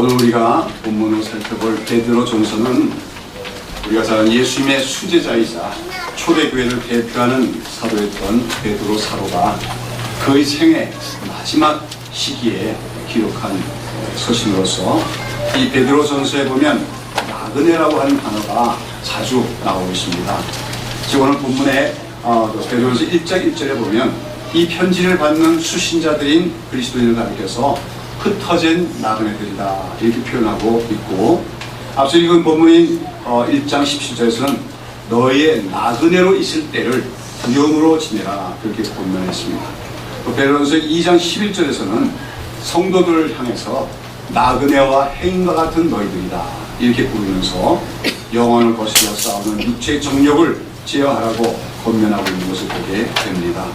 오늘 우리가 본문으로 살펴볼 베드로전서는 우리가 잘 아는 예수님의 수제자이자 초대교회를 대표하는 사도였던 베드로 사도가 그의 생애 마지막 시기에 기록한 서신으로서 이 베드로전서에 보면 나그네라고 하는 단어가 자주 나오고 있습니다. 즉 오늘 본문에 베드로전서 1장 1절에 보면 이 편지를 받는 수신자들인 그리스도인을 가리켜서 흩어진 나그네들이다 이렇게 표현하고 있고, 앞서 읽은 본문인 1장 17절에서는 너희의 나그네로 있을 때를 두려움으로 지내라 그렇게 본문했습니다. 또 베드로전서 2장 11절에서는 성도들을 향해서 나그네와 행인과 같은 너희들이다 이렇게 부르면서 영혼을 거스려 싸우는 육체의 정욕을 제어하라고 권면하고 있는 것을 보게 됩니다.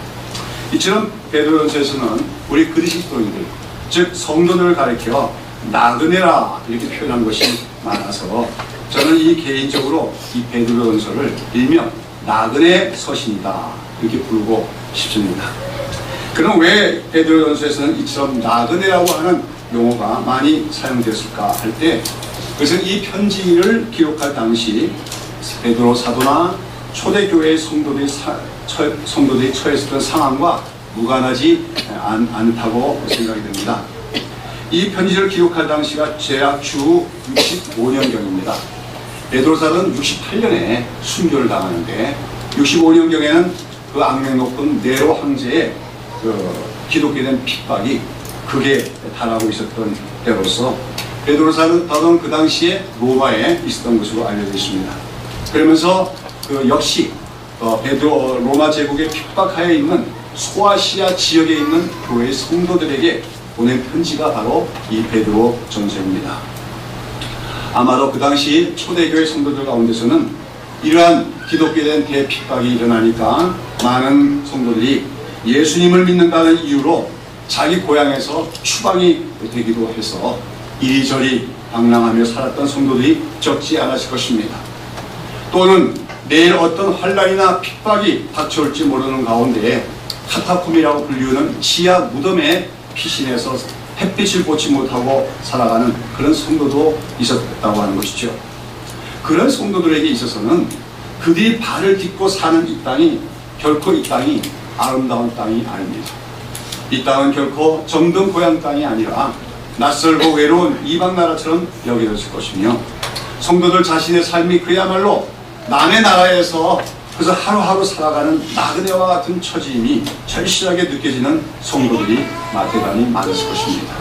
이처럼 베드로전서에서는 우리 그리스도인들, 즉 성도들을 가리켜 나그네라 이렇게 표현한 것이 많아서 저는 이 개인적으로 이 베드로전서를 일명 나그네 서신이다 이렇게 부르고 싶습니다. 그럼 왜 베드로전서에서는 이처럼 나그네라고 하는 용어가 많이 사용됐을까 할 때, 그것은 이 편지를 기록할 당시 베드로 사도나 초대교회의 성도들이 처했던 상황과 무관하지 않다고 생각이 됩니다. 이 편지를 기록할 당시가 대략 주 65년경입니다. 베드로 사도는 68년에 순교를 당하는데 65년경에는 그 악명 높은 네로 황제의 기독교에 대한 핍박이 극에 달하고 있었던 때로서 베드로 사도는 그 당시에 로마에 있었던 것으로 알려져 있습니다. 그러면서 역시 로마 제국의 핍박하에 있는 소아시아 지역에 있는 교회의 성도들에게 보낸 편지가 바로 이 베드로 전서입니다. 아마도 그 당시 초대교회 성도들 가운데서는 이러한 기독교에 대한 대핍박이 일어나니까 많은 성도들이 예수님을 믿는다는 이유로 자기 고향에서 추방이 되기도 해서 이리저리 방랑하며 살았던 성도들이 적지 않았을 것입니다. 또는 내일 어떤 환란이나 핍박이 닥쳐올지 모르는 가운데 카타콤이라고 불리우는 지하 무덤에 피신해서 햇빛을 보지 못하고 살아가는 그런 성도도 있었다고 하는 것이죠. 그런 성도들에게 있어서는 그들이 발을 딛고 사는 이 땅이 결코 이 땅이 아름다운 땅이 아닙니다. 이 땅은 결코 정든 고향 땅이 아니라 낯설고 외로운 이방 나라처럼 여겨졌을 것이며, 성도들 자신의 삶이 그야말로 남의 나라에서 그래서 하루하루 살아가는 나그네와 같은 처지임이 절실하게 느껴지는 성도들이 대단히 많았을 것입니다.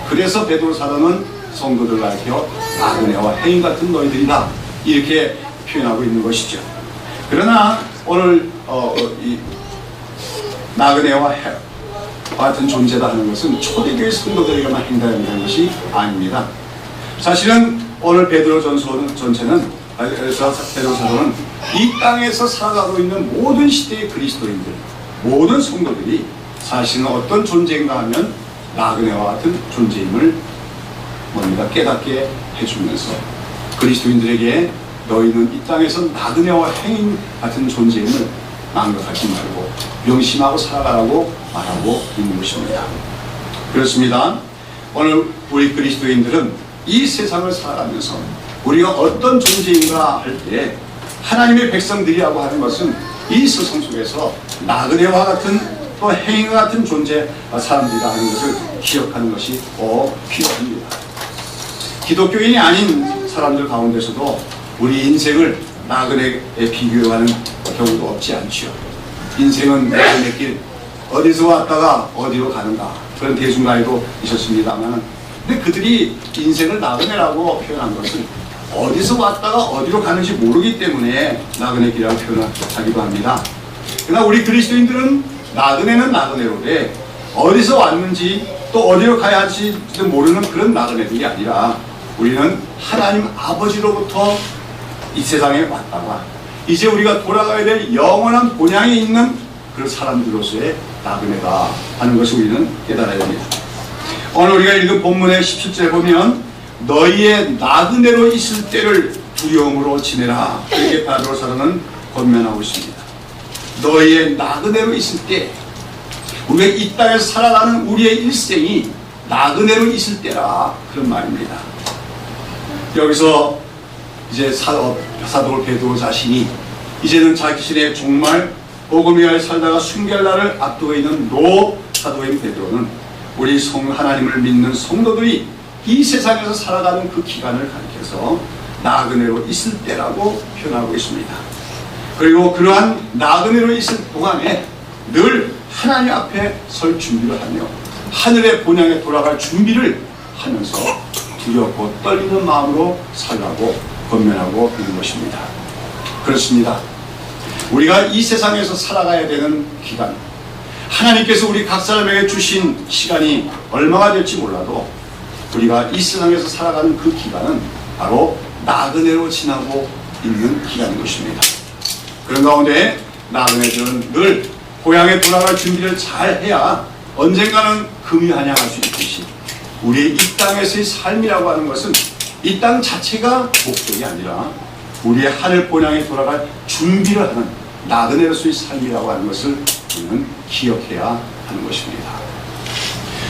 그래서 베드로 사도는 성도들을 가리켜 나그네와 행인 같은 너희들이다 이렇게 표현하고 있는 것이죠. 그러나 오늘 이 나그네와 같은 존재다 하는 것은 초대교회 성도들에게만 행사되는 것이 아닙니다. 사실은 오늘 베드로 전체는 베드로 사도는 이 땅에서 살아가고 있는 모든 시대의 그리스도인들, 모든 성도들이 사실은 어떤 존재인가 하면 나그네와 같은 존재임을 깨닫게 해주면서 그리스도인들에게 너희는 이 땅에서 나그네와 행인 같은 존재임을 망각하지 말고 명심하고 살아가라고 말하고 있는 것입니다. 그렇습니다. 오늘 우리 그리스도인들은 이 세상을 살아가면서 우리가 어떤 존재인가 할 때 하나님의 백성들이라고 하는 것은 이 세상 속에서 나그네와 같은 또 행인과 같은 존재 사람들이다 하는 것을 기억하는 것이 꼭 필요합니다. 기독교인이 아닌 사람들 가운데서도 우리 인생을 나그네에 비교하는 경우도 없지 않죠. 인생은 나그네 길, 어디서 왔다가 어디로 가는가 그런 대중가에도 있었습니다만, 근데 그들이 인생을 나그네라고 표현한 것은 어디서 왔다가 어디로 가는지 모르기 때문에 나그네 길이라고 표현하기도 합니다. 그러나 우리 그리스도인들은 나그네는 나그네로되 어디서 왔는지 또 어디로 가야 할지도 모르는 그런 나그네들이 아니라 우리는 하나님 아버지로부터 이 세상에 왔다가 이제 우리가 돌아가야 될 영원한 본향에 있는 그런 사람들로서의 나그네다 하는 것을 우리는 깨달아야 합니다. 오늘 우리가 읽은 본문의 17절에 보면 너희의 나그네로 있을 때를 두려움으로 지내라 이렇게 베드로 사도는 권면하고 있습니다. 너희의 나그네로 있을 때, 우리가 이 땅에서 살아가는 우리의 일생이 나그네로 있을 때라, 그런 말입니다. 여기서 이제 사도 베드로 자신이 이제는 자기 신에 정말 복음 위하여 살다가 순교할 날을 앞두고 있는 사도인 베드로는 우리 하나님을 믿는 성도들이 이 세상에서 살아가는 그 기간을 가리켜서 나그네로 있을 때라고 표현하고 있습니다. 그리고 그러한 나그네로 있을 동안에 늘 하나님 앞에 설 준비를 하며 하늘의 본향에 돌아갈 준비를 하면서 두렵고 떨리는 마음으로 살라고 권면하고 있는 것입니다. 그렇습니다. 우리가 이 세상에서 살아가야 되는 기간, 하나님께서 우리 각 사람에게 주신 시간이 얼마가 될지 몰라도 우리가 이 세상에서 살아가는 그 기간은 바로 나그네로 지나고 있는 기간인 것입니다. 그런 가운데 나그네들은 늘 고향에 돌아갈 준비를 잘 해야 언젠가는 금이 한양할 수 있듯이 우리의 이 땅에서의 삶이라고 하는 것은 이 땅 자체가 목적이 아니라 우리의 하늘 본향에 돌아갈 준비를 하는 나그네로서의 삶이라고 하는 것을 우리는 기억해야 하는 것입니다.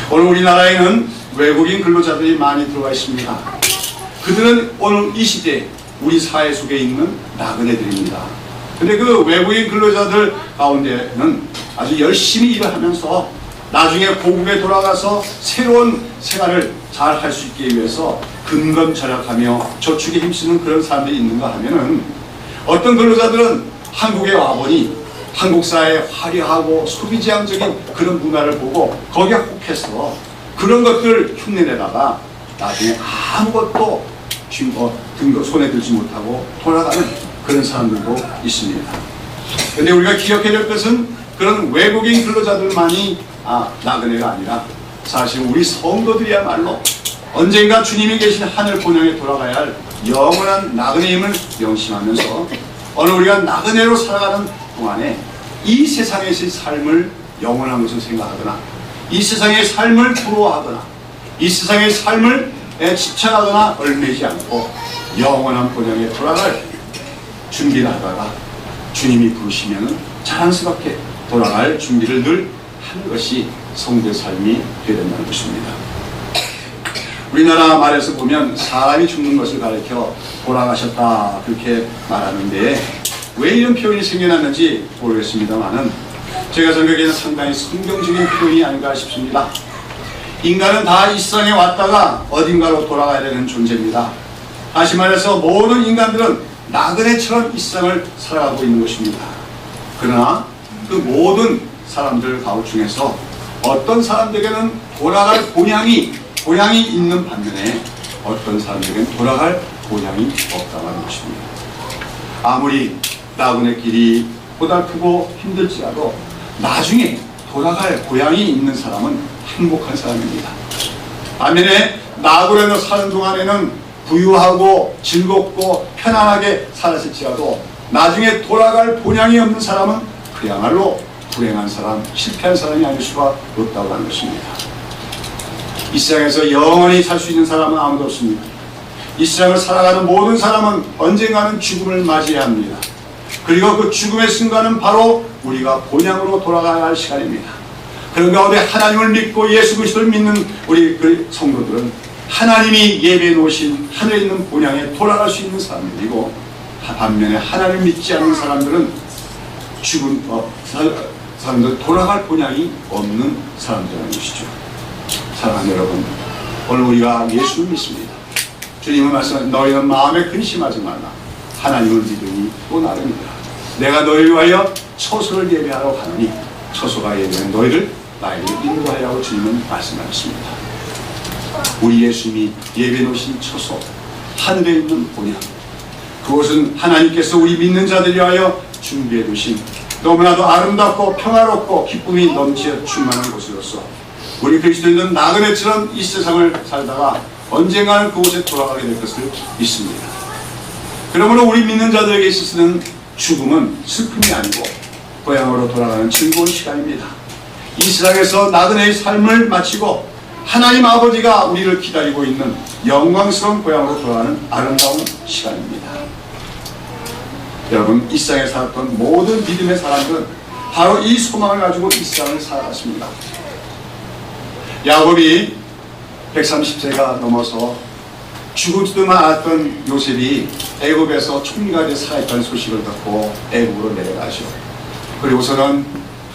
오늘 우리나라에는 외국인 근로자들이 많이 들어와 있습니다. 그들은 오늘 이 시대 우리 사회 속에 있는 나그네들입니다. 근데 그 외국인 근로자들 가운데는 아주 열심히 일을 하면서 나중에 고국에 돌아가서 새로운 생활을 잘 할 수 있기 위해서 근검절약하며 저축에 힘쓰는 그런 사람들이 있는가 하면은, 어떤 근로자들은 한국에 와보니 한국 사회의 화려하고 소비지향적인 그런 문화를 보고 거기에 혹해서 그런 것들 흉내내다가 나중에 아무것도 손에 들지 못하고 돌아가는 그런 사람들도 있습니다. 그런데 우리가 기억해야 될 것은 그런 외국인 근로자들만이 나그네가 아니라 사실 우리 성도들이야말로 언젠가 주님이 계신 하늘 본향에 돌아가야 할 영원한 나그네임을 명심하면서 오늘 우리가 나그네로 살아가는 동안에 이 세상에서의 삶을 영원한 것을 생각하거나 이 세상의 삶을 부러워하거나 이 세상의 삶을 집착하거나 얽매이지 않고 영원한 본향에 돌아갈 준비를 하다가 주님이 부르시면 자랑스럽게 돌아갈 준비를 늘 하는 것이 성도의 삶이 되어야 된다는 것입니다. 우리나라 말에서 보면 사람이 죽는 것을 가리켜 돌아가셨다 그렇게 말하는데 왜 이런 표현이 생겨났는지 모르겠습니다만은 제가 생각에는 상당히 성경적인 표현이 아닌가 싶습니다. 인간은 다 이 세상에 왔다가 어딘가로 돌아가야 되는 존재입니다. 다시 말해서 모든 인간들은 나그네처럼 이 세상을 살아가고 있는 것입니다. 그러나 그 모든 사람들 가운데 중에서 어떤 사람들에게는 돌아갈 본향이 있는 반면에 어떤 사람들에게는 돌아갈 본향이 없다고 하는 것입니다. 아무리 나그네 길이 고달프고 힘들지라도 나중에 돌아갈 고향이 있는 사람은 행복한 사람입니다. 반면에 나그네로 사는 동안에는 부유하고 즐겁고 편안하게 살았을지라도 나중에 돌아갈 본향이 없는 사람은 그야말로 불행한 사람, 실패한 사람이 아닐 수가 없다고 하는 것입니다. 이 세상에서 영원히 살 수 있는 사람은 아무도 없습니다. 이 세상을 살아가는 모든 사람은 언젠가는 죽음을 맞이해야 합니다. 그리고 그 죽음의 순간은 바로 우리가 본향으로 돌아가야 할 시간입니다. 그런 가운데 하나님을 믿고 예수 그리스도를 믿는 우리 그 성도들은 하나님이 예배해 놓으신 하늘에 있는 본향에 돌아갈 수 있는 사람들이고, 반면에 하나님을 믿지 않는 사람들은 사람들 돌아갈 본향이 없는 사람들이라는 것이죠. 사랑하는 여러분, 오늘 우리가 예수를 믿습니다. 주님은 말씀하신 너희는 마음에 근심하지 말라. 하나님을 믿으니 또 나름이다. 내가 너희를 위하여 처소를 예배하러 가노니 처소가 예배는 너희를 나에게 인도하라고 주님은 말씀하셨습니다. 우리 예수님이 예배해 놓으신 처소, 하늘에 있는 본향, 그것은 하나님께서 우리 믿는 자들을 위하여 준비해 두신 너무나도 아름답고 평화롭고 기쁨이 넘치어 충만한 곳으로서 우리 그리스도인은 나그네처럼 이 세상을 살다가 언젠가는 그곳에 돌아가게 될 것을 믿습니다. 그러므로 우리 믿는 자들에게 있어서는 죽음은 슬픔이 아니고 고향으로 돌아가는 즐거운 시간입니다. 이 세상에서 나그네의 삶을 마치고 하나님 아버지가 우리를 기다리고 있는 영광스러운 고향으로 돌아가는 아름다운 시간입니다. 여러분, 이 세상에 살았던 모든 믿음의 사람들은 바로 이 소망을 가지고 이 세상을 살아갔습니다. 야곱이 130세가 넘어서 죽지도만 않았던 요셉이 애굽에서 총리가 돼 살아있다는 소식을 듣고 애굽으로 내려가죠. 그리고서는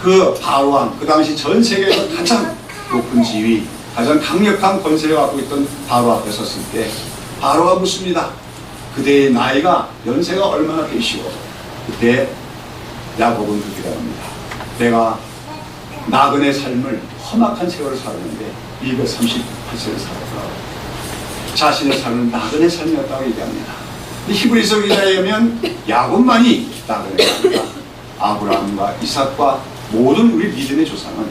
그 바로왕, 그 당시 전 세계에서 가장 높은 지위, 가장 강력한 권세를 갖고 있던 바로 앞에 섰을 때 바로가 묻습니다. 그대의 나이가 연세가 얼마나 되시고, 그때 야곱은 그렇게 답합니다. 내가 나그네 삶을 험악한 세월을 살았는데 238세를 살았다. 자신의 삶은 나그네 삶이었다고 얘기합니다. 히브리서 기자에 의하면 야곱만이 나그네가 아니라 아브라함과 이삭과 모든 우리 믿음의 조상은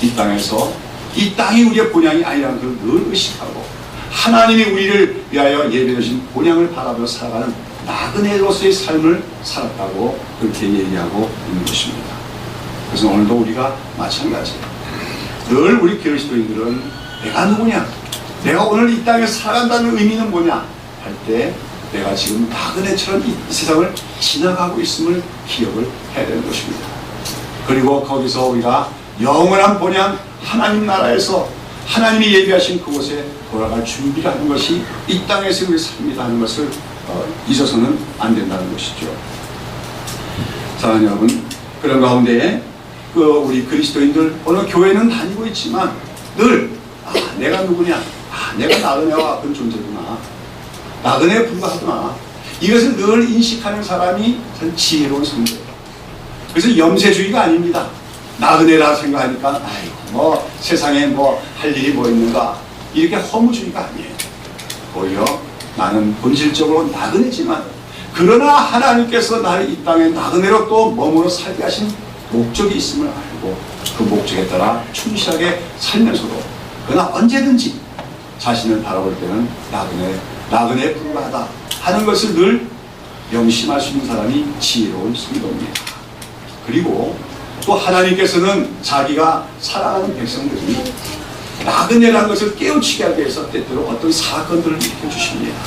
이 땅에서 이 땅이 우리의 본향이 아니라는 것을 늘 의식하고 하나님이 우리를 위하여 예배하신 본향을 바라보며 살아가는 나그네로서의 삶을 살았다고 그렇게 얘기하고 있는 것입니다. 그래서 오늘도 우리가 마찬가지예요. 늘 우리 그리스도인들은 내가 누구냐? 내가 오늘 이 땅에 살아간다는 의미는 뭐냐? 할 때 내가 지금 나그네처럼 이 세상을 지나가고 있음을 기억을 해야 되는 것입니다. 그리고 거기서 우리가 영원한 본향 하나님 나라에서 하나님이 예비하신 그곳에 돌아갈 준비를 하는 것이 이 땅에서 우리 삶이다 하는 것을 잊어서는 안 된다는 것이죠. 사랑하는 여러분, 그런 가운데 우리 그리스도인들 어느 교회는 다니고 있지만 늘 내가 누구냐? 내가 나그네와 같은 존재구나. 나그네에 불과하구나. 이것을 늘 인식하는 사람이 참 지혜로운 성도예요. 그래서 염세주의가 아닙니다. 나그네라 생각하니까 뭐 세상에 뭐 할 일이 뭐 있는가, 이렇게 허무주의가 아니에요. 오히려 나는 본질적으로 나그네지만 그러나 하나님께서 나를 이 땅에 나그네로 또 머물러 살게 하신 목적이 있음을 알고 그 목적에 따라 충실하게 살면서도 그러나 언제든지 자신을 바라볼 때는 나그네에 불과하다 하는 것을 늘 명심할 수 있는 사람이 지혜로운 성도입니다. 그리고 또 하나님께서는 자기가 사랑하는 백성들이 나그네라는 것을 깨우치게 하기 위해서 때때로 어떤 사건들을 일으켜 주십니다.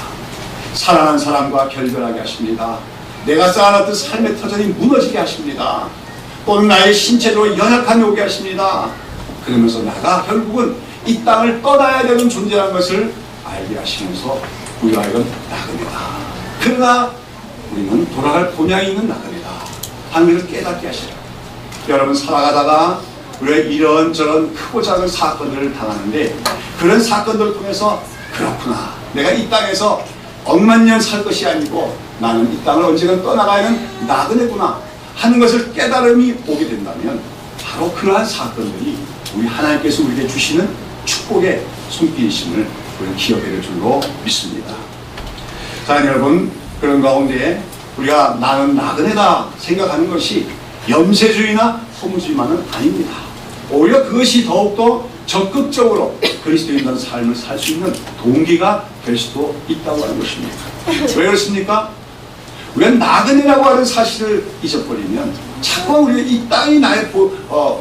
사랑하는 사람과 결별하게 하십니다. 내가 쌓아놨던 삶의 터전이 무너지게 하십니다. 또는 나의 신체적으로 연약함이 오게 하십니다. 그러면서 나가 결국은 이 땅을 떠나야 되는 존재라는 것을 알게 하시면서 우리가 이건 나그네다. 그러나 우리는 돌아갈 본향이 있는 나그네다 하는 것을 깨닫게 하시라. 여러분, 살아가다가 우리가 이런저런 크고 작은 사건들을 당하는데 그런 사건들을 통해서 그렇구나, 내가 이 땅에서 억만 년 살 것이 아니고 나는 이 땅을 언젠가 떠나가야 하는 나그네구나 하는 것을 깨달음이 오게 된다면 바로 그러한 사건들이 우리 하나님께서 우리에게 주시는 축복의 손길이심을 우리는 기억해야 될 줄로 믿습니다. 자, 여러분, 그런 가운데 우리가 나는 나그네다 생각하는 것이 염세주의나 허무주의만은 아닙니다. 오히려 그것이 더욱더 적극적으로 그리스도인의 삶을 살 수 있는 동기가 될 수도 있다고 하는 것입니다. 왜 그렇습니까? 우리가 나그네라고 하는 사실을 잊어버리면 자꾸 우리가 이 땅이 나의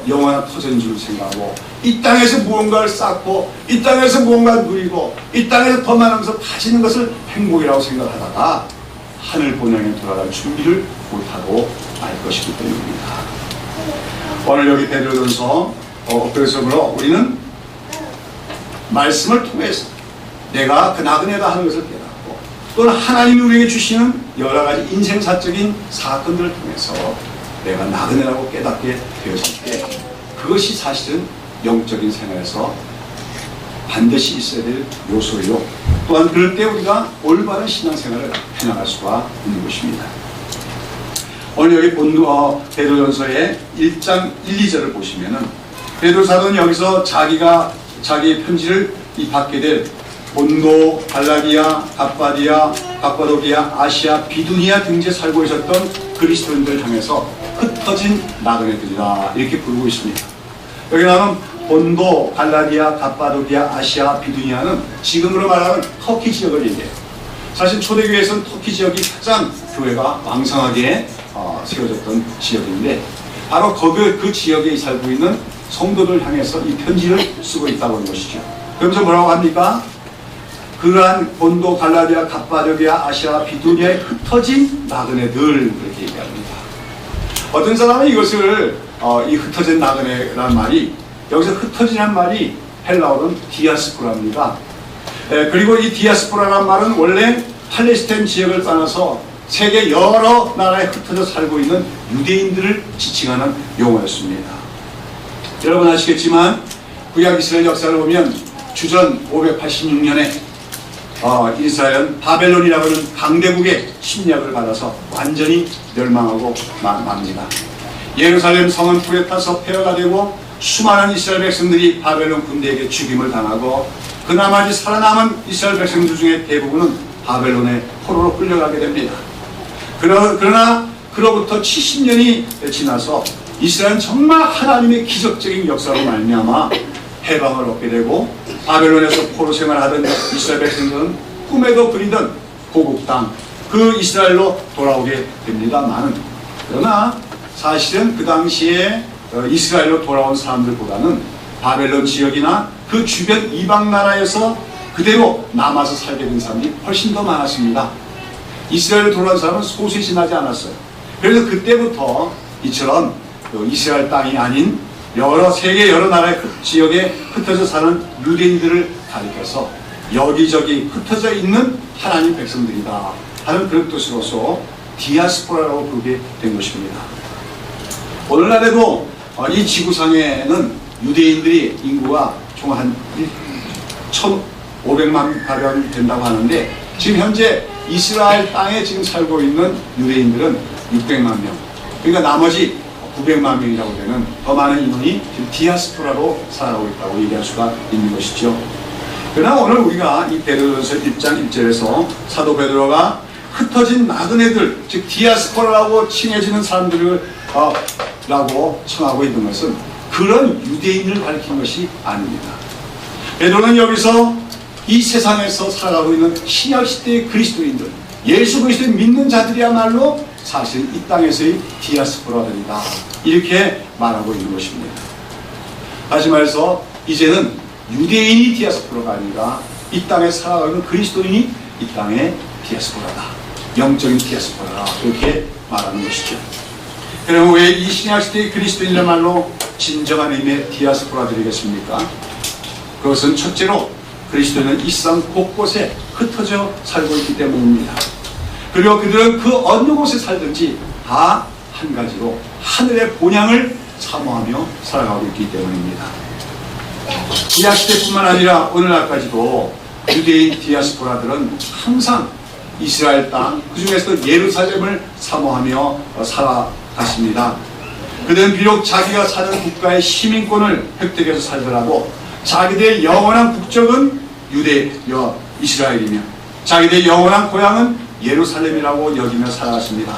영원한 터전인 줄 생각하고 이 땅에서 무언가를 쌓고 이 땅에서 무언가를 누리고 이 땅에서 더 많으면서 가지는 것을 행복이라고 생각하다가 하늘 본향에 돌아갈 준비를 못하고 말 것이기 때문입니다. 오늘 여기 베드로전서 그래서 우리는 말씀을 통해서 내가 그 나그네다 하는 것을 깨닫고 또는 하나님이 우리에게 주시는 여러 가지 인생사적인 사건들을 통해서 내가 나그네라고 깨닫게 되었을 때 그것이 사실은 영적인 생활에서 반드시 있어야 될 요소요. 또한 그럴 때 우리가 올바른 신앙생활을 해나갈 수가 있는 것입니다. 오늘 여기 베드로전서의 1장 1, 2절을 보시면은 베드로 사도는 여기서 자기의 편지를 받게 될 본도, 갈라디아, 갑바도기아, 아시아, 비두니아 등지에 살고 있었던 그리스도인들을 향해서 흩어진 나그네들이다 이렇게 부르고 있습니다. 여기 나오는 본도, 갈라디아, 갑바도기아, 아시아, 비두니아는 지금으로 말하는 터키 지역을 얘기해요. 사실 초대교회에서는 터키 지역이 가장 교회가 왕성하게 세워졌던 지역인데 바로 그 지역에 살고 있는 성도들 향해서 이 편지를 쓰고 있다고 하는 것이죠. 그러면서 뭐라고 합니까? 그러한 본도, 갈라디아, 갑바도기아, 아시아, 비두니아에 흩어진 나그네들 이렇게 얘기합니다. 어떤 사람은 이것을 이 흩어진 나그네라는 말이 여기서 흩어지는 말이 헬라어로는 디아스포라입니다. 그리고 이 디아스포라란 말은 원래 팔레스타인 지역을 떠나서 세계 여러 나라에 흩어져 살고 있는 유대인들을 지칭하는 용어였습니다. 여러분 아시겠지만 구약 이스라엘 역사를 보면 주전 586년에 이스라엘은 바벨론이라고 하는 강대국의 침략을 받아서 완전히 멸망하고 맙니다. 예루살렘 성은 불에 타서 폐허가 되고 수많은 이스라엘 백성들이 바벨론 군대에게 죽임을 당하고 그 나머지 살아남은 이스라엘 백성들 중에 대부분은 바벨론의 포로로 끌려가게 됩니다. 그러나 그로부터 70년이 지나서 이스라엘은 정말 하나님의 기적적인 역사로 말미암아 해방을 얻게 되고 바벨론에서 포로 생활하던 이스라엘 백성들은 꿈에도 그리던 고국 땅 그 이스라엘로 돌아오게 됩니다만, 그러나 사실은 그 당시에 이스라엘로 돌아온 사람들보다는 바벨론 지역이나 그 주변 이방 나라에서 그대로 남아서 살게 된 사람이 훨씬 더 많았습니다. 이스라엘로 돌아온 사람은 소수에 지나지 않았어요. 그래서 그때부터 이처럼 이스라엘 땅이 아닌 세계 여러 나라의 지역에 흩어져 사는 유대인들을 가리켜서 여기저기 흩어져 있는 하나님 백성들이다 하는 그런 뜻으로서 디아스포라라고 부르게 된 것입니다. 오늘날에도 이 지구상에는 유대인들이 인구가 총 한 1,500만 가량 된다고 하는데, 지금 현재 이스라엘 땅에 지금 살고 있는 유대인들은 600만 명, 그러니까 나머지 900만 명이라고 되는 더 많은 인원이 지금 디아스포라로 살아가고 있다고 얘기할 수가 있는 것이죠. 그러나 오늘 우리가 이 베드로전서 1장 1절에서 사도 베드로가 흩어진 나그네들, 즉 디아스포라라고 칭해지는 사람들을 라고 청하고 있는 것은 그런 유대인을 가리키는 것이 아닙니다. 베드로는 여기서 이 세상에서 살아가고 있는 신약시대의 그리스도인들, 예수 그리스도를 믿는 자들이야말로 사실 이 땅에서의 디아스포라들이다, 이렇게 말하고 있는 것입니다. 다시 말해서 이제는 유대인이 디아스포라가 아니라 이 땅에 살아가는 그리스도인이 이 땅의 디아스포라다, 영적인 디아스포라다, 그렇게 말하는 것이죠. 그럼 왜 이 신약시대의 그리스도인이야말로 진정한 의미의 디아스포라들이겠습니까? 그것은 첫째로 그리스도인은 이 세상 곳곳에 흩어져 살고 있기 때문입니다. 그리고 그들은 그 어느 곳에 살든지 다 한 가지로 하늘의 본향을 사모하며 살아가고 있기 때문입니다. 구약시대뿐만 아니라 오늘날까지도 유대인 디아스포라들은 항상 이스라엘 땅, 그 중에서도 예루살렘을 사모하며 살아갔습니다. 그들은 비록 자기가 사는 국가의 시민권을 획득해서 살더라도 자기들의 영원한 국적은 이스라엘이며 자기들의 영원한 고향은 예루살렘이라고 여기며 살아갔습니다.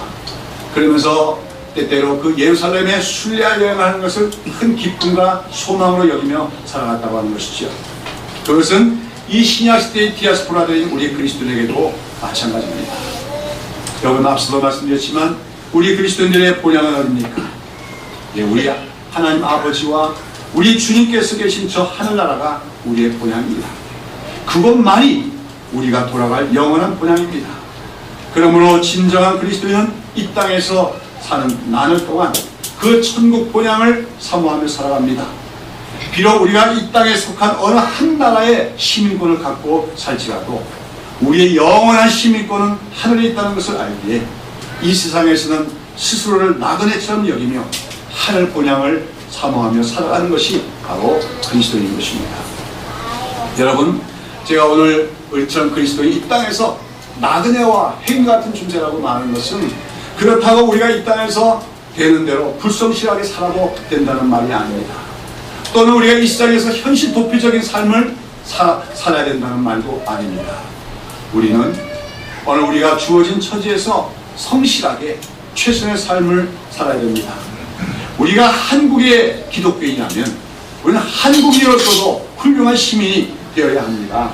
그러면서 때때로 그 예루살렘에 순례 여행하는 것을 큰 기쁨과 소망으로 여기며 살아갔다고 하는 것이죠. 그것은 이 신약시대의 디아스포라들인 우리 그리스도인에게도 마찬가지입니다. 여러분, 앞서도 말씀드렸지만 우리 그리스도인들의 본향은 어디입니까? 우리 하나님 아버지와 우리 주님께서 계신 저 하늘나라가 우리의 본향입니다. 그것만이 우리가 돌아갈 영원한 본향입니다. 그러므로 진정한 그리스도인은 이 땅에서 사는 나흘 동안 그 천국 본향을 사모하며 살아갑니다. 비록 우리가 이 땅에 속한 어느 한 나라의 시민권을 갖고 살지라도 우리의 영원한 시민권은 하늘에 있다는 것을 알기에 이 세상에서는 스스로를 나그네처럼 여기며 하늘 본향을 사모하며 살아가는 것이 바로 그리스도인 것입니다. 여러분, 제가 오늘 우리처럼 그리스도인 이 땅에서 나그네와 행 같은 존재라고 말하는 것은 그렇다고 우리가 이 땅에서 되는 대로 불성실하게 살아도 된다는 말이 아닙니다. 또는 우리가 이 세상에서 현실 도피적인 삶을 살아야 된다는 말도 아닙니다. 우리는 오늘 우리가 주어진 처지에서 성실하게 최선의 삶을 살아야 됩니다. 우리가 한국의 기독교인이라면 우리는 한국인으로서도 훌륭한 시민이 되어야 합니다.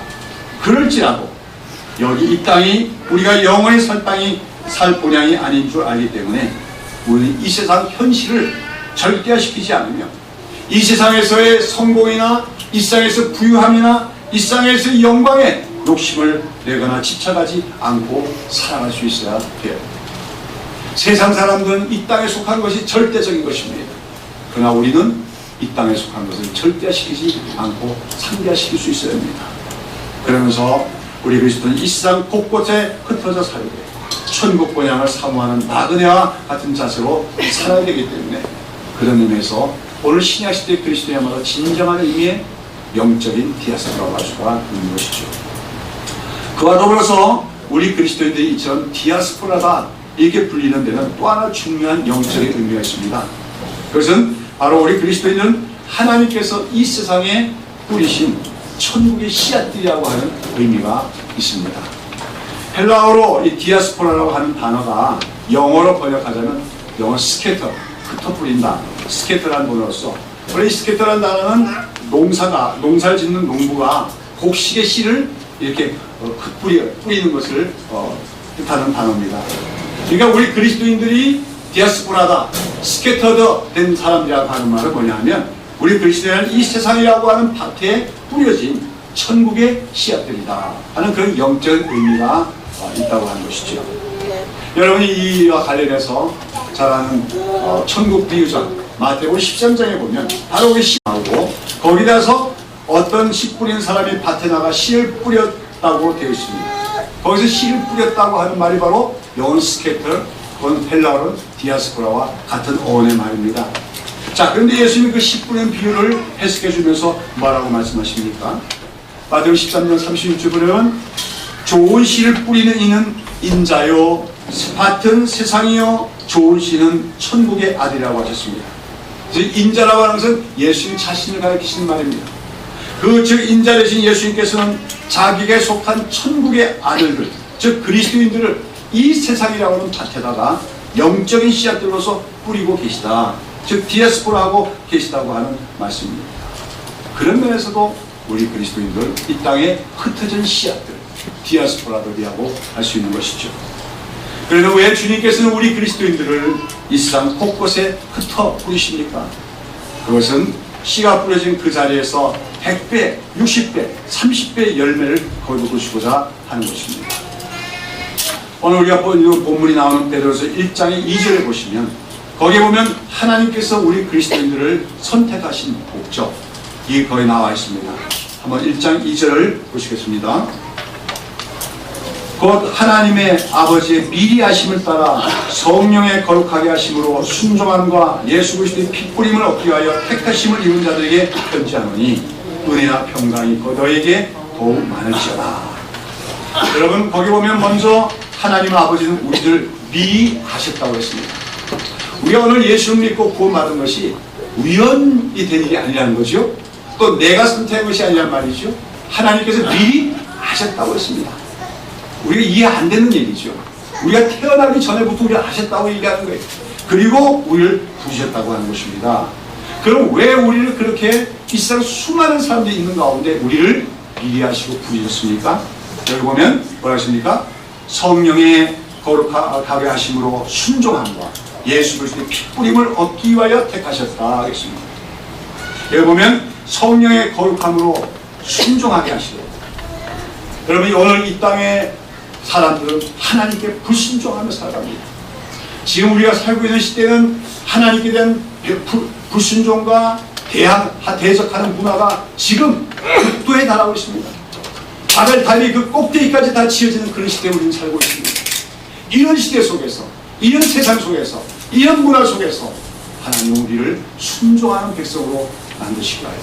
그럴지라도 여기 이 땅이 우리가 영원히 살 본향이 아닌 줄 알기 때문에 우리는 이 세상 현실을 절대화시키지 않으며 이 세상에서의 성공이나 이 세상에서 부유함이나 이 세상에서의 영광에 욕심을 내거나 집착하지 않고 살아갈 수 있어야 돼요. 세상 사람들은 이 땅에 속한 것이 절대적인 것입니다. 그러나 우리는 이 땅에 속한 것을 절대화시키지 않고 상대화시킬 수 있어야 합니다. 그러면서 우리 그리스도는 이 세상 곳곳에 흩어져 살게 천국 본향을 사모하는 나그네와 같은 자세로 살아야 되기 때문에 그런 의미에서 오늘 신약시대 그리스도야말로 진정한 의미의 영적인 디아스포라고 할 수가 있는 것이죠. 그와 더불어서 우리 그리스도인들이 이처럼 디아스포라다 이렇게 불리는 데는 또 하나 중요한 영적인 의미가 있습니다. 그것은 바로 우리 그리스도인은 하나님께서 이 세상에 뿌리신 천국의 씨앗들이라고 하는 의미가 있습니다. 헬라어로 이 디아스포라라고 하는 단어가 영어로 번역하자면 영어 스캐터, 흩어 뿌린다, 스캐터라는 단어로서 원래 이 스캐터라는 단어는 농사를 짓는 농부가 곡식의 씨를 이렇게 뿌리는 것을 뜻하는 단어입니다. 그러니까 우리 그리스도인들이 디아스포라다, 스캐터드 된 사람이라고 하는 말은 뭐냐 하면 우리 그리스도인은 이 세상이라고 하는 밭에 뿌려진 천국의 씨앗들이다 하는 그런 영적인 의미가 있다고 하는 것이죠. 여러분이 이와 관련해서 잘 아는 천국 비유전 마태복음 13장에 보면 바로 그 씨 나오고 거기다서 어떤 씨 뿌리는 사람이 밭에 나가 씨를 뿌렸다고 되어 있습니다. 거기서 씨를 뿌렸다고 하는 말이 바로 영어는 스캐터, 그건 헬라어는 디아스포라와 같은 어원의 말입니다. 자, 그런데 예수님이 그 씨 뿌리는 비유를 해석해 주면서 뭐라고 말씀하십니까? 마태복음 13장 36절 보면 좋은 씨를 뿌리는 이는 인자요 밭은 세상이요 좋은 씨는 천국의 아들이라고 하셨습니다. 인자라고 하는 것은 예수님 자신을 가리키시는 말입니다. 즉 인자 되신 예수님께서는 자기에게 속한 천국의 아들들, 즉 그리스도인들을 이 세상이라고 하는 밭에다가 영적인 씨앗들로서 뿌리고 계시다, 즉 디아스포라하고 계시다고 하는 말씀입니다. 그런 면에서도 우리 그리스도인들 이 땅에 흩어진 씨앗들, 디아스포라들이라고 할 수 있는 것이죠. 그래서 왜 주님께서는 우리 그리스도인들을 이 세상 곳곳에 흩어 뿌리십니까? 그것은 씨가 뿌려진 그 자리에서 100배, 60배, 30배의 열매를 거두시고자 하는 것입니다. 오늘 우리가 본문이 나오는 베드로서 1장의 2절에 보시면 거기에 보면 하나님께서 우리 그리스도인들을 선택하신 목적이 거기 나와 있습니다. 한번 1장 2절을 보시겠습니다. 곧 하나님의 아버지의 미리 하심을 따라 성령의 거룩하게 하심으로 순종함과 예수 그리스도의 핏뿌림을 얻기 위하여 택하심을 입은 자들에게 편지하노니 은혜와 평강이 너에게 더욱 많을지어다. 여러분 거기 보면 먼저 하나님 아버지는 우리를 미리 하셨다고 했습니다. 우리가 오늘 예수를 믿고 구원받은 것이 우연이 된 일이 아니라는 거죠. 또 내가 선택한 것이 아니란 말이죠. 하나님께서 미리 하셨다고 했습니다. 우리가 이해 안 되는 얘기죠. 우리가 태어나기 전에부터 우리가 하셨다고 얘기하는 거예요. 그리고 우리를 부르셨다고 하는 것입니다. 그럼 왜 우리를 그렇게 이 세상 수많은 사람들이 있는 가운데 우리를 미리 하시고 부르셨습니까? 여기 보면 뭐라 하십니까? 성령의 거룩하게 하심으로 순종함과 예수 그리스도의 핏뿌림을 얻기 위하여 택하셨다 하겠습니다. 여기 보면 성령의 거룩함으로 순종하게 하시고, 여러분 오늘 이 땅에 사람들은 하나님께 불순종하며 살아갑니다. 지금 우리가 살고 있는 시대는 하나님께 대한 불순종과 대적하는 문화가 지금 극도에 달하고 있습니다. 바벨 달리 그 꼭대기까지 다 지어지는 그런 시대에 우리는 살고 있습니다. 이런 시대 속에서, 이런 세상 속에서, 이런 문화 속에서 하나님은 우리를 순종하는 백성으로 만드시기 위하여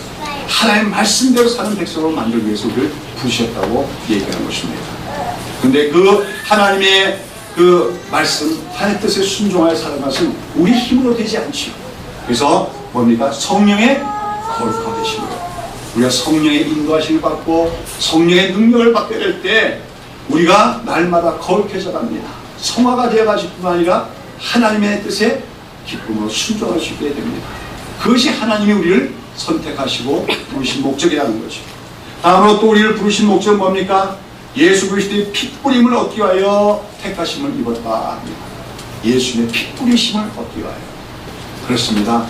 하나님 말씀대로 사는 백성으로 만들기 위해서 우리를 부르셨다고 얘기하는 것입니다. 근데 그 하나님의 그 말씀, 하나님의 뜻에 순종하여 사는 것은 우리 힘으로 되지 않죠. 그래서 뭡니까? 성령의 거룩하게 되심으로 우리가 성령의 인도하심을 받고 성령의 능력을 받게 될 때 우리가 날마다 거룩해져 갑니다. 성화가 되어가실 뿐만 아니라 하나님의 뜻에 기쁨으로 순종할 수 있게 됩니다. 그것이 하나님이 우리를 선택하시고 부르신 목적이라는 거죠. 다음으로 또 우리를 부르신 목적은 뭡니까? 예수 그리스도의 핏뿌림을 얻기 위하여 택하심을 입었다 합니다. 예수님의 핏뿌리심을 얻기 위하여. 그렇습니다.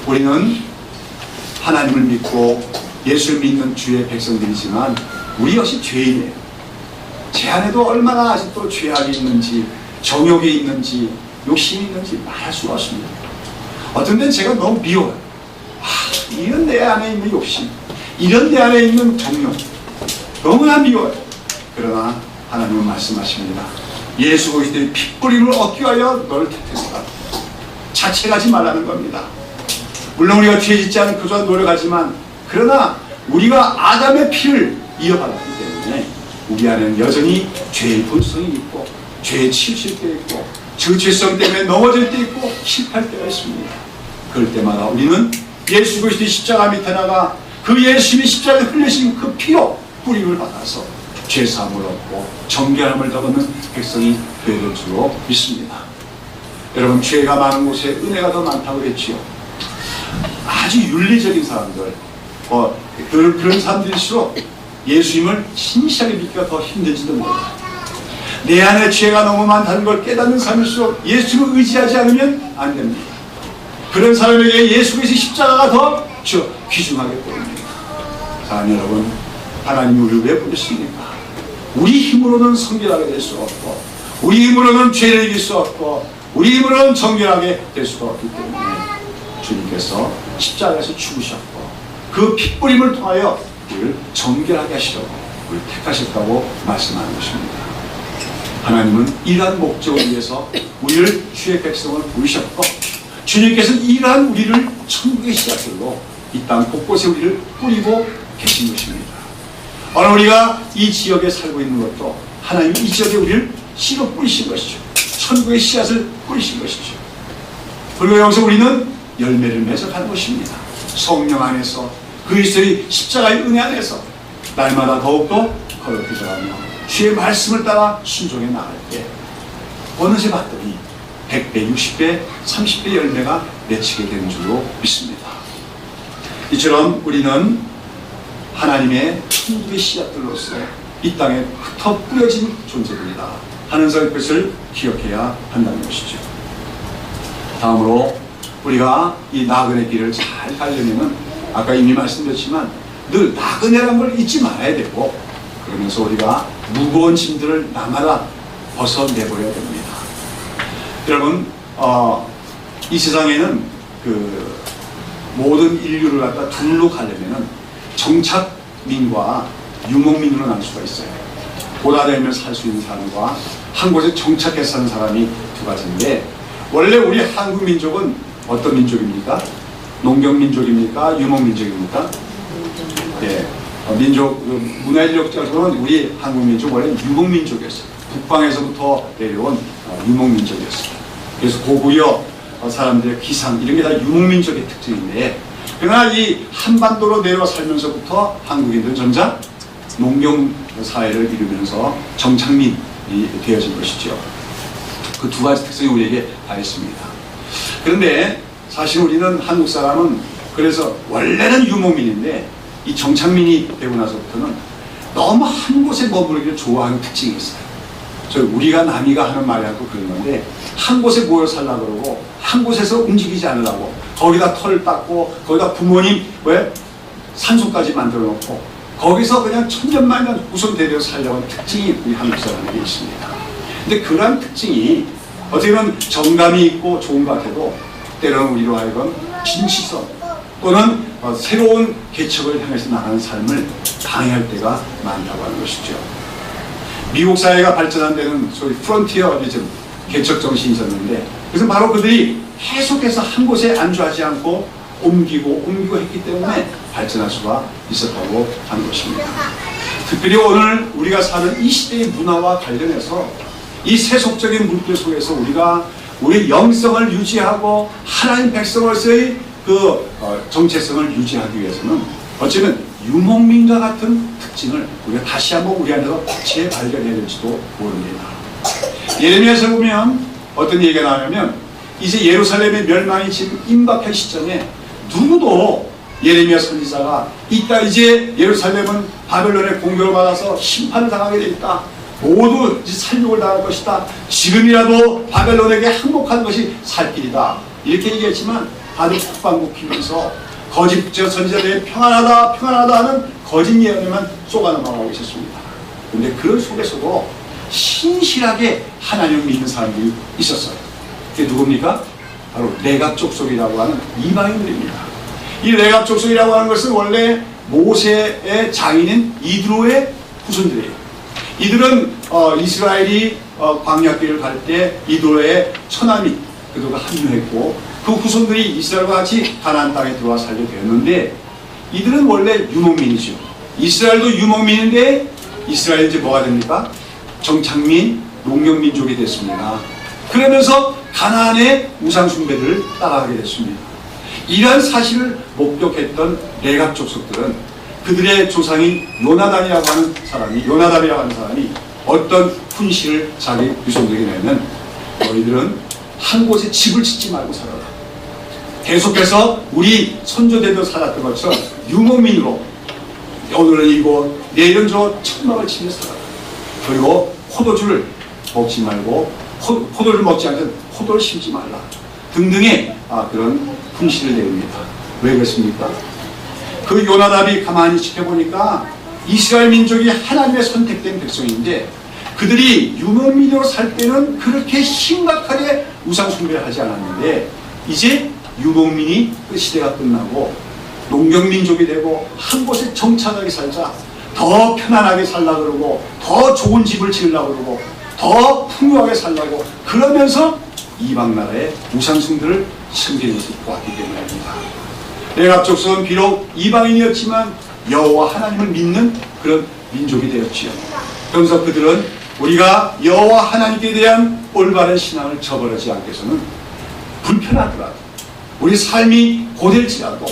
우리는 하나님을 믿고 예수를 믿는 주의 백성들이지만 우리 역시 죄인이에요. 제 안에도 얼마나 아직도 죄악이 있는지, 정욕이 있는지, 욕심이 있는지 말할 수가 없습니다. 어떤 데는 제가 너무 미워요. 이런 내 안에 있는 욕심, 이런 내 안에 있는 정욕, 너무나 미워요. 그러나 하나님은 말씀하십니다. 예수 그리스도의 핏뿌림을 얻기 위하여 너를 택했다. 자책하지 말라는 겁니다. 물론 우리가 죄 짓지 않은 그저 노력하지만, 그러나 우리가 아담의 피를 이어받았기 때문에 우리 안에는 여전히 죄의 본성이 있고, 죄에 치우칠 때 있고, 그 죄성 때문에 넘어질 때 있고, 실패할 때가 있습니다. 그럴 때마다 우리는 예수 그리스도의 십자가 밑에 나가 그 예수님이 십자가에 흘리신 그 피로 뿌림을 받아서 죄사함을 얻고 정결함을 얻는 백성이 되어야 될 줄로 믿습니다. 여러분, 죄가 많은 곳에 은혜가 더 많다고 했지요. 아주 윤리적인 사람들, 그런 사람들일수록 예수님을 신실하게 믿기가 더 힘들지도 모릅니다. 내 안에 죄가 너무 많다는 걸 깨닫는 사람일수록 예수님을 의지하지 않으면 안 됩니다. 그런 사람에게 예수 그리스도의 십자가가 더 귀중하기 때문입니다. 사랑하는 여러분, 하나님이 우리를 왜 부르십니까? 우리 힘으로는 성결하게 될 수 없고, 우리 힘으로는 죄를 이길 수 없고, 우리 힘으로는 정결하게 될 수가 없기 때문에 주님께서 십자가에서 죽으셨고 그 핏뿌림을 통하여 우리를 정결하게 하시려고 우리를 택하셨다고 말씀하는 것입니다. 하나님은 이러한 목적을 위해서 우리를 주의 백성을 부르셨고, 주님께서는 이러한 우리를 천국의 씨앗들로 이 땅 곳곳에 우리를 뿌리고 계신 것입니다. 오늘 우리가 이 지역에 살고 있는 것도 하나님이 이 지역에 우리를 씨로 뿌리신 것이죠. 천국의 씨앗을 뿌리신 것이죠. 그리고 여기서 우리는 열매를 맺어 가는 것입니다. 성령 안에서, 그리스도의 십자가의 은혜 안에서 날마다 더욱더 거룩해져가며 주의 말씀을 따라 순종해 나갈 때 어느새 봤더니 100배, 60배, 30배 열매가 맺히게 되는 줄로 믿습니다. 이처럼 우리는 하나님의 천국의 씨앗들로서 이 땅에 흩어 뿌려진 존재들이다 하는 것을 기억해야 한다는 것이죠. 다음으로 우리가 이 나그네 길을 잘 가려면 아까 이미 말씀드렸지만 늘 나그네라는 걸 잊지 말아야 되고, 그러면서 우리가 무거운 짐들을 날마다 벗어내버려야 됩니다. 여러분, 이 세상에는 그 모든 인류를 갖다 둘로 가려면 정착민과 유목민으로 나눌 수가 있어요. 돌아다니면서 살 수 있는 사람과 한 곳에 정착해서 사는 사람이 두 가지인데, 원래 우리 한국 민족은 어떤 민족입니까? 농경민족입니까? 유목민족입니까? 예, 민족, 문화인력적으로는 우리 한국 민족 원래 유목민족이었어요. 북방에서부터 내려온 유목민족이었어요. 그래서 고구려 사람들의 기상, 이런 게 다 유목민족의 특징인데, 그러나 이 한반도로 내려와 살면서부터 한국인들은 점차 농경 사회를 이루면서 정착민이 되어진 것이죠. 그 두 가지 특성이 우리에게 다 있습니다. 그런데 사실 우리는 한국 사람은 그래서 원래는 유목민인데 이 정착민이 되고 나서부터는 너무 한 곳에 머무르기를 좋아하는 특징이 있어요. 우리가 남이가 하는 말이라고 그런 건데, 한 곳에 모여 살려고 그러고 한 곳에서 움직이지 않으려고 거기다 털을 닦고 거기다 부모님 산소까지 만들어 놓고 거기서 그냥 천년만년 우선대대로 살려고 하는 특징이 우리 한국 사람에게 있습니다. 근데 그러한 특징이 어떻게 보면 정감이 있고 좋은 것 같아도 때로는 우리로 하여금 진취성 또는 새로운 개척을 향해서 나가는 삶을 방해할 때가 많다고 하는 것이죠. 미국 사회가 발전한 데는 소위 프론티어리즘, 개척 정신이 있었는데, 그래서 바로 그들이 계속해서 한 곳에 안주하지 않고 옮기고 했기 때문에 발전할 수가 있었다고 하는 것입니다. 특별히 오늘 우리가 사는 이 시대의 문화와 관련해서 이 세속적인 물결 속에서 우리가 우리 영성을 유지하고 하나님 백성으로서의 그 정체성을 유지하기 위해서는 어쩌면 유목민과 같은 특징을 우리가 다시 한번 우리 안에서 재발견해야 될지도 모릅니다. 예레미야서 보면 어떤 얘기가 나오냐면, 이제 예루살렘의 멸망이 지금 임박한 시점에 누구도 예레미야 선지자가 이따 이제 예루살렘은 바벨론의 공격을 받아서 심판을 당하게 되겠다, 모두 이제 살육을 당할 것이다, 지금이라도 바벨론에게 항복하는 것이 살 길이다, 이렇게 얘기했지만 다들 국방국히면서 거짓 선지자들이 평안하다 하는 거짓 예언에만 쏘아넘어가고 있었습니다. 그런데 그런 속에서도 신실하게 하나님을 믿는 사람들이 있었어요. 그게 누굽니까? 바로 레갑 족속이라고 하는 이방인들입니다. 이 레갑 족속이라고 하는 것은 원래 모세의 장인인 이드로의 후손들이에요. 이들은 이스라엘이 광야길을 갈 때 이도에 처남이 그들과 합류했고 그 후손들이 이스라엘과 같이 가나안 땅에 들어와 살게 되었는데 이들은 원래 유목민이죠. 이스라엘도 유목민인데 이스라엘이 이제 뭐가 됩니까? 정착민, 농경민족이 됐습니다. 그러면서 가나안의 우상숭배를 따라가게 됐습니다. 이러한 사실을 목격했던 레갑 족속들은 그들의 조상인 요나단이라고 하는 사람이 어떤 훈시를 자기 후손들에게 내면 너희들은 한 곳에 집을 짓지 말고 살아라. 계속해서 우리 선조대도 살았던 것처럼 유목민으로 오늘은 이곳 내일은 저 천막을 치며 살아라. 그리고 포도주를 먹지 말고 포도를 먹지 않는 포도를 심지 말라 등등의 그런 훈시를 내립니다. 왜 그렇습니까? 그 요나답이 가만히 지켜보니까 이스라엘 민족이 하나님의 선택된 백성인데 그들이 유목민으로 살 때는 그렇게 심각하게 우상 숭배를 하지 않았는데 이제 유목민이 그 시대가 끝나고 농경민족이 되고 한 곳에 정착하게 살자, 더 편안하게 살려고 그러고 더 좋은 집을 지으려고 그러고 더 풍요하게 살려고 그러면서 이방 나라의 우상숭배를 숨겨놓고 왔기 때문입니다. 레갑 족속은 비록 이방인이었지만 여호와 하나님을 믿는 그런 민족이 되었지요. 그러면서 그들은 우리가 여호와 하나님께 대한 올바른 신앙을 저버리지 않겠어는 불편하더라도 우리 삶이 고될지라도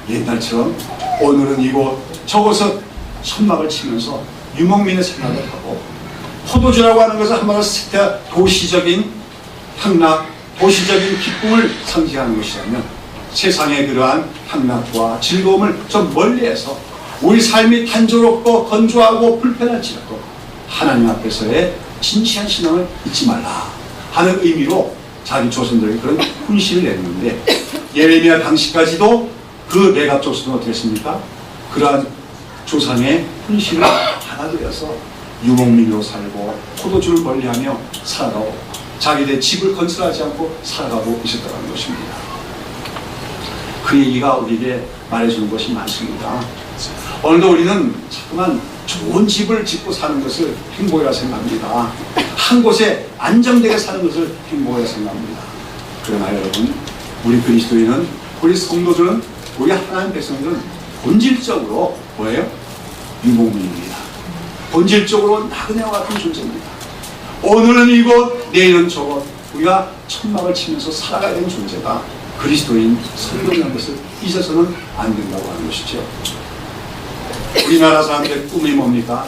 옛날처럼 오늘은 이곳 저곳은 천막을 치면서 유목민의 생각을 하고 포도주라고 하는 것은 한마디로 도시적인 향락, 도시적인 기쁨을 상징하는 것이라면 세상의 그러한 향락과 즐거움을 좀 멀리해서 우리 삶이 단조롭고 건조하고 불편할지라도 하나님 앞에서의 진실한 신앙을 잊지 말라 하는 의미로 자기 조선들에게 그런 훈시를 내는데 예레미야 당시까지도 그 레갑 족속은 어떻게 했습니까? 그러한 조상의 훈시를 받아들여서 유목민으로 살고 포도주를 멀리하며 살아가고 자기들의 집을 건설하지 않고 살아가고 있었다는 것입니다. 그 얘기가 우리에게 말해주는 것이 많습니다. 오늘도 우리는 자꾸만 좋은 집을 짓고 사는 것을 행복이라 생각합니다. 한 곳에 안정되게 사는 것을 행복이라 생각합니다. 그러나 여러분, 우리 그리스도인은, 우리 성도들은, 우리 하나님 백성들은 본질적으로 뭐예요? 유목민입니다. 본질적으로 나그네와 같은 존재입니다. 오늘은 이곳, 내일은 저곳, 우리가 천막을 치면서 살아가야 되는 존재가 그리스도인 성도라는 것을 잊어서는 안 된다고 하는 것이죠. 우리나라 사람들의 꿈이 뭡니까?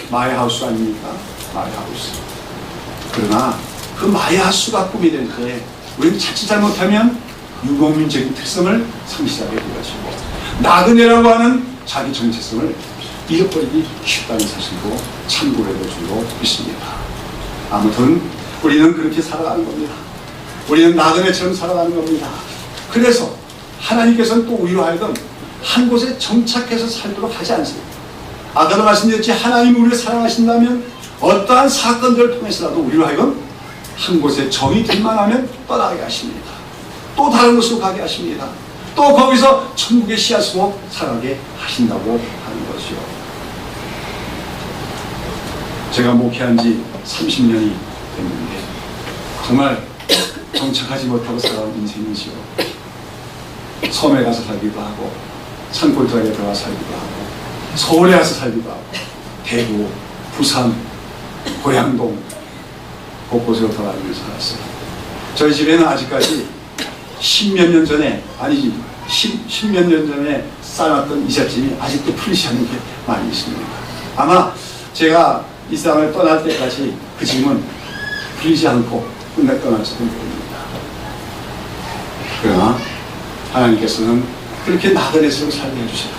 마이하우스 아닙니까? 마이하우스. 그러나 그 마이하우스가 꿈이 될 때 우리는 자칫 잘못하면 유목민적인 특성을 상실하게 되어지고 나그네라고 하는 자기 정체성을 잃어버리기 쉽다는 사실도 참고해야 될 줄로 믿습니다. 아무튼 우리는 그렇게 살아가는 겁니다. 우리는 나그네처럼 살아가는 겁니다. 그래서 하나님께서는 또 우리로 하여금 한 곳에 정착해서 살도록 하지 않습니다. 아까도 말씀드렸지, 하나님이 우리를 사랑하신다면 어떠한 사건들을 통해서라도 우리로 하여금 한 곳에 정이 들만 하면 떠나게 하십니다. 또 다른 곳으로 가게 하십니다. 또 거기서 천국의 씨앗으로 살아가게 하신다고 하는 것이요. 제가 목회한 지 30년이 됐는데 정말 정착하지 못하고 살아온 인생이지요. 섬에 가서 살기도 하고 산골짜기에 들어가 살기도 하고 서울에 가서 살기도 하고 대구, 부산, 고양동 곳곳으로 돌아다니면서 살았어요. 저희 집에는 아직까지 십몇 년 전에 쌓아놨던 이삿짐이 아직도 풀리지 않는 게 많이 있습니다. 아마 제가 이 세상을 떠날 때까지 그 짐은 풀리지 않고 끝내 떠날지도 모릅니다. 그러나 하나님께서는 그렇게 나그네스로 살게 해주세요.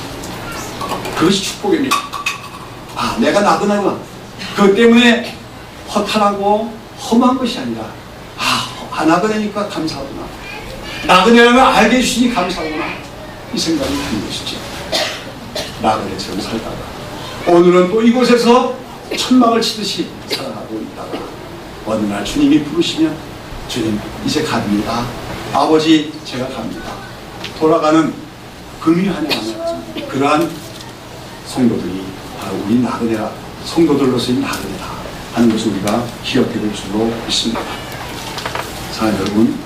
그것이 축복입니다. 아, 내가 나그네구나. 그것 때문에 허탈하고 험한 것이 아니라 나그네니까 감사하구나. 나그네라는 걸 알게 해주시니 감사하구나. 이 생각이 드는 것이죠. 나그네처럼 살다가 오늘은 또 이곳에서 천막을 치듯이 살아가고 있다가 어느 날 주님이 부르시면 주님 이제 갑니다. 아버지 제가 갑니다. 돌아가는 금이 환영하는 그러한 성도들이 바로 우리 나그네라 성도들로서의 나그네다 하는 것을 우리가 기억해 볼 줄로 믿습니다. 사랑하는 여러분,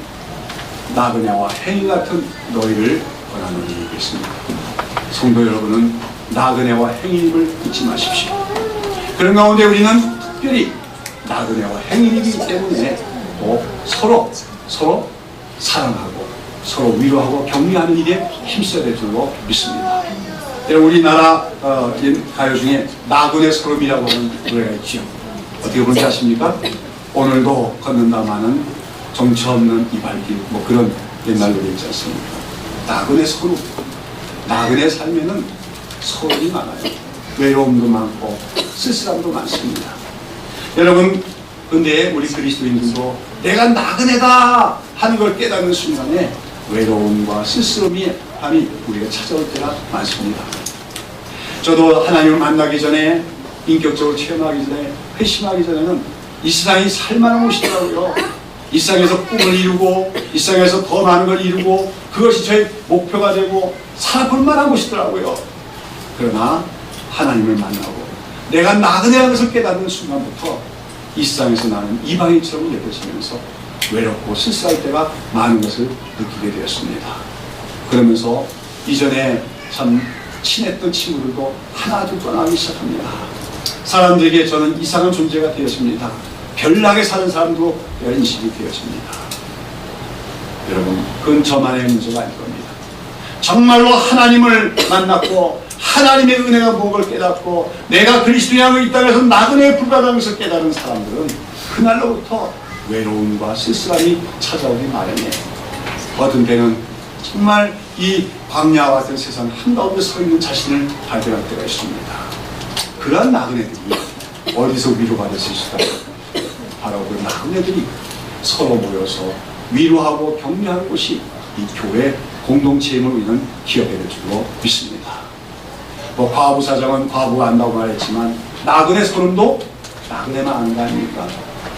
나그네와 행인 같은 너희를 권하노니 있습니다. 성도 여러분은 나그네와 행인임을 잊지 마십시오. 그런 가운데 우리는 특별히 나그네와 행인이기 때문에 또 서로 사랑하고 서로 위로하고 격려하는 일에 힘써야 될 줄로 믿습니다. 우리나라 가요 중에 나그네 서름이라고 하는 노래가 있죠. 어떻게 부르는지 아십니까? 오늘도 걷는다마는 정처 없는 이발길, 뭐 그런 옛날 노래 있지 않습니까? 나그네 서름, 나그네 삶에는 서름이 많아요. 외로움도 많고 쓸쓸함도 많습니다. 여러분, 근데 우리 그리스도인들도 내가 나그네다 하는 걸 깨닫는 순간에 외로움과 쓸쓸함이 우리가 찾아올 때가 많습니다. 저도 하나님을 만나기 전에, 인격적으로 체험하기 전에, 회심하기 전에는 이 세상이 살만한 곳이더라고요. 이 세상에서 꿈을 이루고 이 세상에서 더 많은 걸 이루고 그것이 저의 목표가 되고 살아볼 만한 곳이더라고요. 그러나 하나님을 만나고 내가 나그네라는 것을 깨닫는 순간부터 이 세상에서 나는 이방인처럼 여겨지면서 외롭고 쓸쓸할 때가 많은 것을 느끼게 되었습니다. 그러면서 이전에 참 친했던 친구들도 하나둘 떠나기 시작합니다. 사람들에게 저는 이상한 존재가 되었습니다. 별나게 사는 사람도 인식이 되었습니다. 여러분, 그건 저만의 문제가 아닐 겁니다. 정말로 하나님을 만났고 하나님의 은혜가 무엇을 깨닫고 내가 그리스도인이 이 땅에서 나그네에 불과하다는 것을 깨달은 사람들은 그날로부터 외로움과 쓸쓸함이 찾아오기 마련이에요. 어떤 때는 정말 이 광야와 같은 세상 한가운데 서 있는 자신을 발견할 때가 있습니다. 그러한 나그네들이 어디서 위로받을 수 있을까요? 바로 그 나그네들이 서로 모여서 위로하고 격려하는 것이 이 교회 공동체임을 우리는 기억해야 될 줄로 믿습니다. 뭐 과부 사장은 과부가 안다고 말했지만 나그네 서름도 나그네만 아는 거 아닙니까?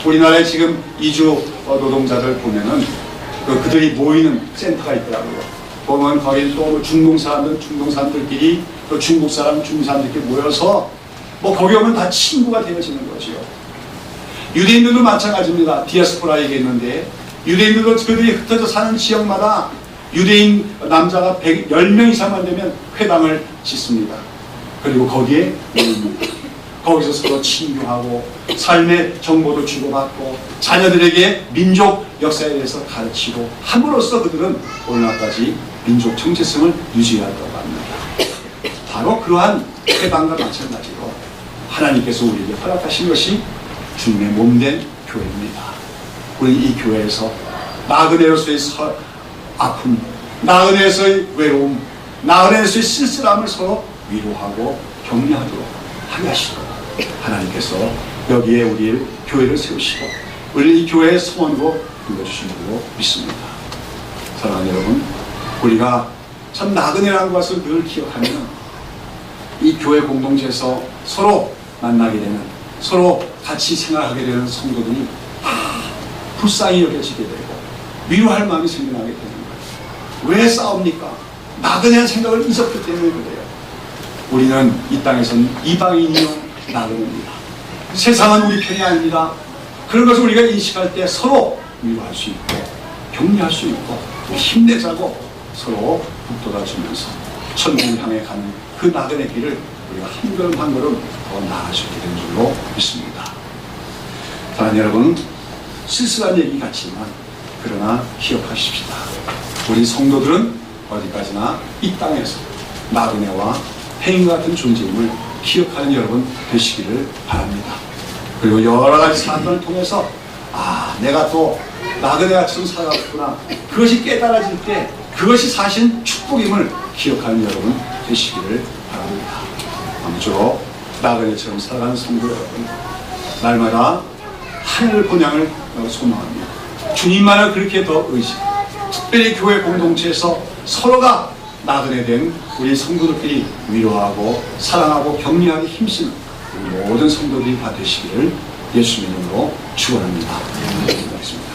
우리나라에 지금 이주 노동자들 보면은 그들이 모이는 센터가 있더라고요. 보면 거기 또 중동 사람들끼리 또 중국 사람들끼리 모여서 뭐 거기 오면 다 친구가 되어지는 거죠. 유대인들도 마찬가지입니다. 디아스포라 얘기했는데 유대인들도 그들이 흩어져 사는 지역마다 유대인 남자가 10명 이상만 되면 회당을 짓습니다. 그리고 거기에 모입니다. 거기서 서로 친교하고 삶의 정보도 주고받고 자녀들에게 민족 역사에 대해서 가르치고 함으로써 그들은 오늘날까지 민족 정체성을 유지한다고 합니다. 바로 그러한 회당과 마찬가지로 하나님께서 우리에게 허락하신 것이 주님의 몸된 교회입니다. 우리는 이 교회에서 나그네로서의 아픔, 나그네에서의 외로움, 나그네에서의 쓸쓸함을 서로 위로하고 격려하도록 하게 하시도록 하나님께서 여기에 우리의 교회를 세우시고 우리를 이 교회의 소원으로 불러주신 줄로 믿습니다. 사랑하는 여러분, 우리가 참 나그네라는 것을 늘 기억하면 이 교회 공동체에서 서로 만나게 되는, 서로 같이 생활하게 되는 성도들이 불쌍히 여겨지게 되고 위로할 마음이 생겨나게 되는 거예요. 왜 싸웁니까? 나그네한 생각을 잊었기 때문에 그래요. 우리는 이 땅에서는 이방인이요 나그네입니다. 세상은 우리 편이 아닙니다. 그런 것을 우리가 인식할 때 서로 위로할 수 있고 격려할 수 있고 힘내자고 서로 북돋아주면서 천국을 향해 가는 그 나그네 길을 우리가 한 걸음 한 걸음 더 나아지게 된 줄로 믿습니다. 사랑하는 여러분, 쓸쓸한 얘기 같지만 그러나 기억하십시다. 우리 성도들은 어디까지나 이 땅에서 나그네와 행인 같은 존재임을 기억하는 여러분 되시기를 바랍니다. 그리고 여러 가지 사건을 통해서 내가 또 나그네같이 살아왔구나, 그것이 깨달아질 때 그것이 사실 축복임을 기억하는 여러분 되시기를 바랍니다. 아무쪼록 나그네처럼 살아가는 성도 여러분, 날마다 하늘 본향을 소망합니다. 주님만을 그렇게 더 의지하고 특별히 교회 공동체에서 서로가 나그네 된 우리 성도들끼리 위로하고 사랑하고 격려하기 힘쓰는 우리 모든 성도들이 다 되시기를 예수님의 이름으로 축원합니다. 기도하겠습니다.